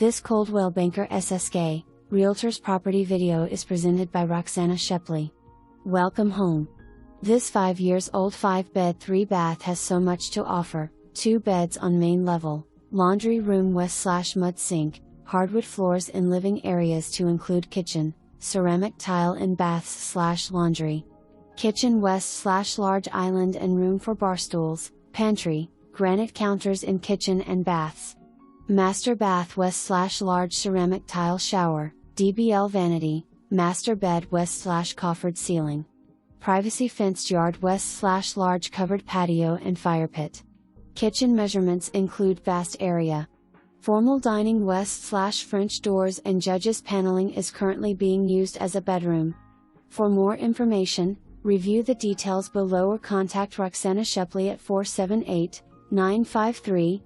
This Coldwell Banker SSK, Realtors property video is presented by Roxana Shepley. Welcome home. This 5-year-old 5-bed 3-bath has so much to offer: 2 beds on main level, laundry room west/mud sink, hardwood floors in living areas to include kitchen, ceramic tile in baths/laundry, kitchen west/large island and room for barstools, pantry, granite counters in kitchen and baths. Master bath west/large ceramic tile shower, DBL vanity, master bed west/coffered ceiling. Privacy fenced yard west/large covered patio and firepit. Kitchen measurements include vast area. Formal dining west/French doors and judges paneling is currently being used as a bedroom. For more information, review the details below or contact Roxana Shepley at 478-953-8595.